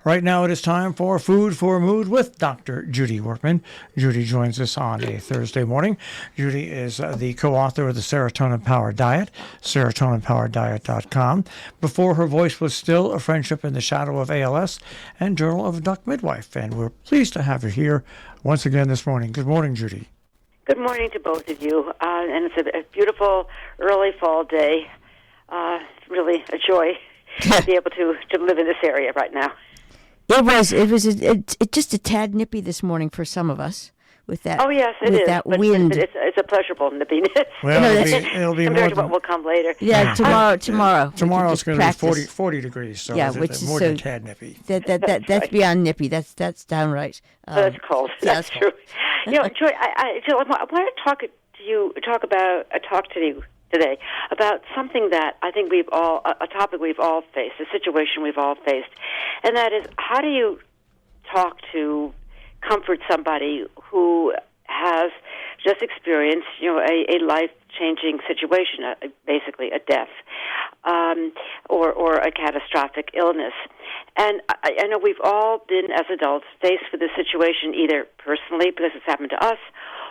Right now it is time for Food for Mood with Dr. Judy Wurtman. Judy joins us on a Thursday morning. Judy is the co-author of the Serotonin Powered Diet, serotoninpowereddiet.com. Before her voice was still, A Friendship in the Shadow of ALS, and Journal of a Duck Midwife. And we're pleased to have her here once again this morning. Good morning, Judy. Good morning to both of you. And it's a beautiful early fall day. Really a joy to be able to live in this area right now. It was just a tad nippy this morning for some of us with that. Oh yes, it is. That but wind. It's a pleasurable nippiness. Well, it'll be compared more to what will come later. Yeah, tomorrow. Tomorrow's going to be 40 degrees, so yeah, it's which is more than tad nippy. That's right. Beyond nippy. That's downright. That's cold. That's true. Joy, I want to talk to you today about something that I think a topic we've all faced, a situation we've all faced, and that is, how do you comfort somebody who has just experienced, a life-changing situation, basically a death, or a catastrophic illness. And I know we've all been, as adults, faced with this situation, either personally because it's happened to us,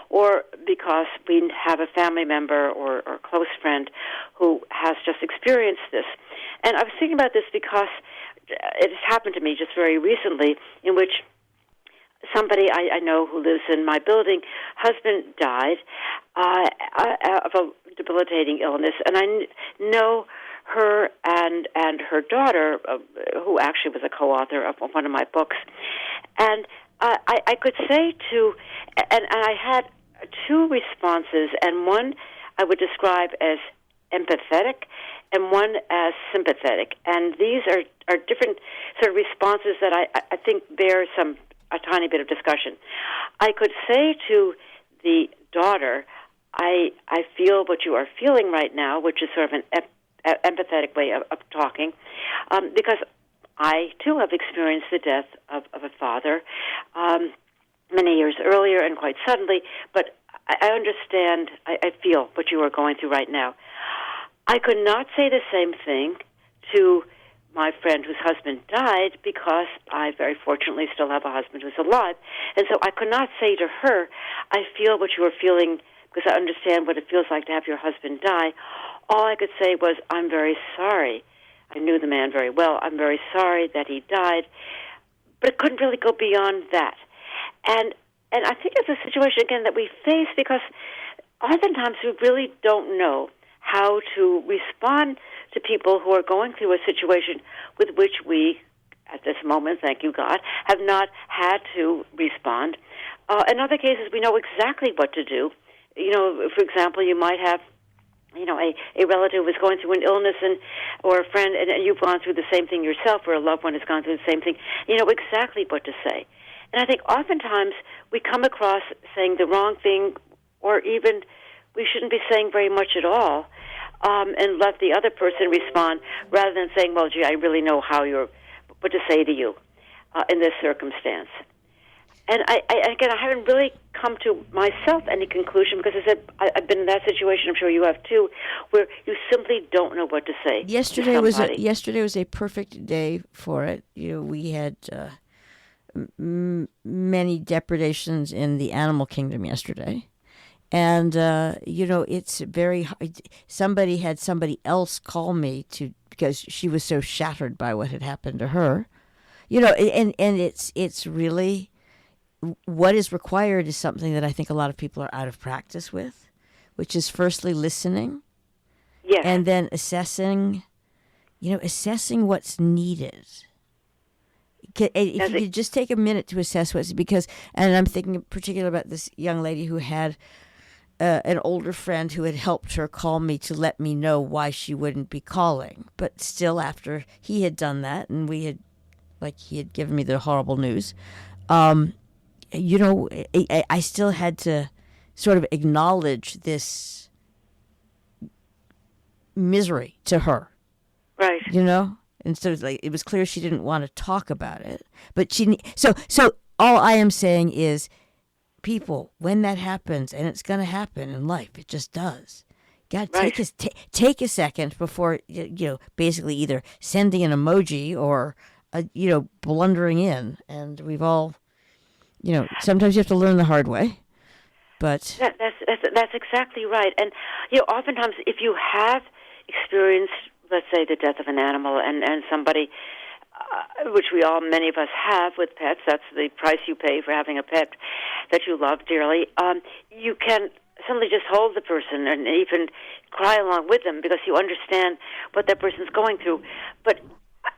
or because we have a family member or a close friend who has just experienced this. And I was thinking about this because it has happened to me just very recently, in which somebody I know who lives in my building, husband died of a debilitating illness, and I know her and her daughter, who actually was a co-author of one of my books. And I could say and I had two responses, and one I would describe as empathetic and one as sympathetic. And these are different sort of responses that I think bear a tiny bit of discussion. I could say to the daughter, I feel what you are feeling right now, which is sort of an empathetic way of talking, because I, too, have experienced the death of a father many years earlier and quite suddenly, but I understand, I feel what you are going through right now. I could not say the same thing to my friend whose husband died, because I very fortunately still have a husband who's alive, and so I could not say to her, I feel what you are feeling because I understand what it feels like to have your husband die. All I could say was, I'm very sorry. I knew the man very well. I'm very sorry that he died, but it couldn't really go beyond that. And I think it's a situation, again, that we face because oftentimes we really don't know how to respond to people who are going through a situation with which we, at this moment, thank you God, have not had to respond. In other cases, we know exactly what to do. For example, you might have a relative who is going through an illness or a friend, and you've gone through the same thing yourself, or a loved one has gone through the same thing. You know exactly what to say. And I think oftentimes we come across saying the wrong thing, or even we shouldn't be saying very much at all, and let the other person respond, rather than saying, well, gee, I really know what to say to you in this circumstance. And again, I haven't really come to myself any conclusion, because I said I've been in that situation. I'm sure you have too, where you simply don't know what to say. Yesterday was a perfect day for it. We had many depredations in the animal kingdom yesterday, and it's very hard. Somebody had somebody else call me because she was so shattered by what had happened to her. And it's really. What is required is something that I think a lot of people are out of practice with, which is firstly listening, yes, and then assessing what's needed. If you could just take a minute to assess and I'm thinking in particular about this young lady who had an older friend who had helped her call me to let me know why she wouldn't be calling. But still, after he had done that, and he had given me the horrible news, I still had to sort of acknowledge this misery to her. Right. And so it was clear she didn't want to talk about it. But so all I am saying is, people, when that happens, and it's going to happen in life, it just does. God, take a second before basically either sending an emoji or blundering in, and we've all, sometimes you have to learn the hard way. But that's exactly right. And oftentimes, if you have experienced, let's say, the death of an animal, and somebody, which many of us have with pets, that's the price you pay for having a pet that you love dearly. You can suddenly just hold the person and even cry along with them because you understand what that person's going through. But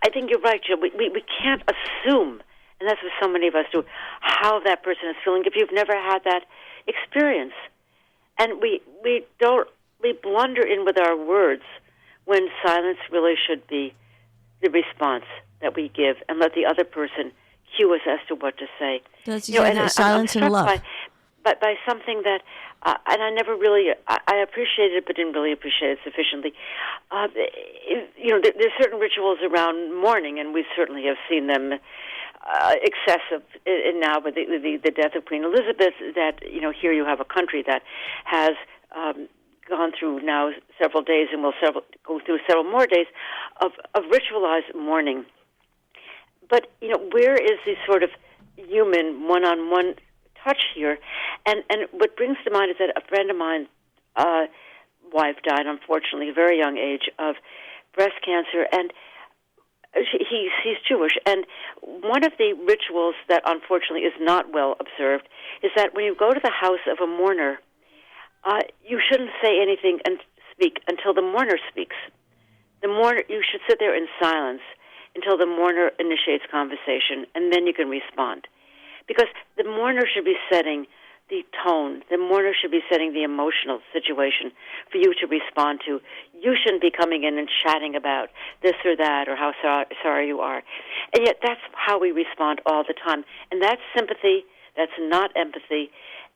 I think you're right, Jill. We can't assume, and that's what so many of us do, how that person is feeling if you've never had that experience. And we blunder in with our words when silence really should be the response that we give, and let the other person cue us as to what to say. That's silence and love. By something that, and I never really, I appreciated it, but didn't really appreciate it sufficiently. There's certain rituals around mourning, and we certainly have seen them excessive now with the death of Queen Elizabeth. That here you have a country that has gone through now several days, and will go through several more days of ritualized mourning. But where is the sort of human one-on-one touch here? And what brings to mind is that a friend of mine, wife died, unfortunately, at a very young age, of breast cancer, and he's Jewish. And one of the rituals that unfortunately is not well observed is that when you go to the house of a mourner, you shouldn't say anything and speak until the mourner speaks. You should sit there in silence until the mourner initiates conversation, and then you can respond. Because the mourner should be setting the tone. The mourner should be setting the emotional situation for you to respond to. You shouldn't be coming in and chatting about this or that or how sorry you are. And yet that's how we respond all the time. And that's sympathy. That's not empathy.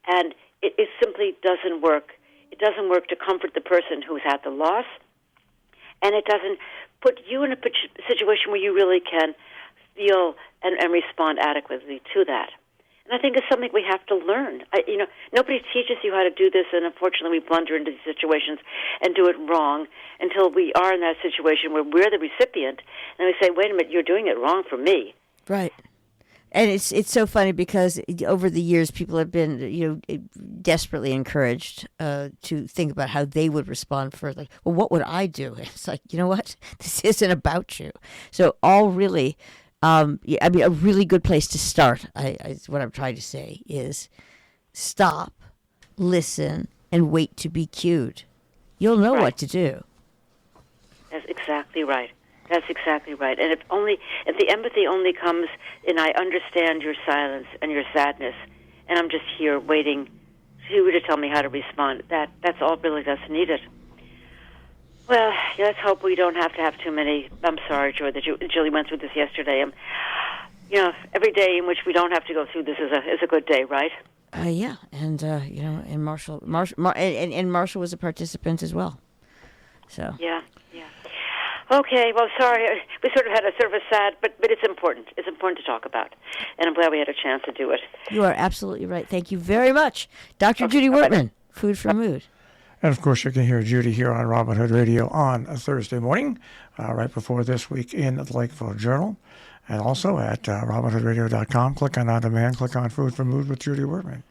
And it simply doesn't work. It doesn't work to comfort the person who's had the loss, and it doesn't put you in a situation where you really can feel and respond adequately to that. And I think it's something we have to learn. Nobody teaches you how to do this, and unfortunately we blunder into these situations and do it wrong until we are in that situation where we're the recipient, and we say, wait a minute, you're doing it wrong for me. Right. And it's so funny because over the years, people have been, desperately encouraged to think about how they would respond first. Like, well, what would I do? And it's like, you know what? This isn't about you. So all really, a really good place to start, what I'm trying to say, is stop, listen, and wait to be cued. You'll know what to do. That's exactly right. That's exactly right. And if the empathy only comes in, I understand your silence and your sadness, and I'm just here waiting for you to tell me how to respond. That's all really that's needed. Well, let's hope we don't have to have too many. I'm sorry, Joy, that Julie went through this yesterday. Every day in which we don't have to go through this is a good day, right? Yeah, and and Marshall was a participant as well. So yeah. Okay, well, sorry, we sort of had a sad, but it's important. It's important to talk about, and I'm glad we had a chance to do it. You are absolutely right. Thank you very much, Dr. Judy Wurtman, Food for Mood. And, of course, you can hear Judy here on Robin Hood Radio on a Thursday morning, right before This Week in the Lakeville Journal, and also at robinhoodradio.com. Click on On Demand, click on Food for Mood with Judy Wurtman.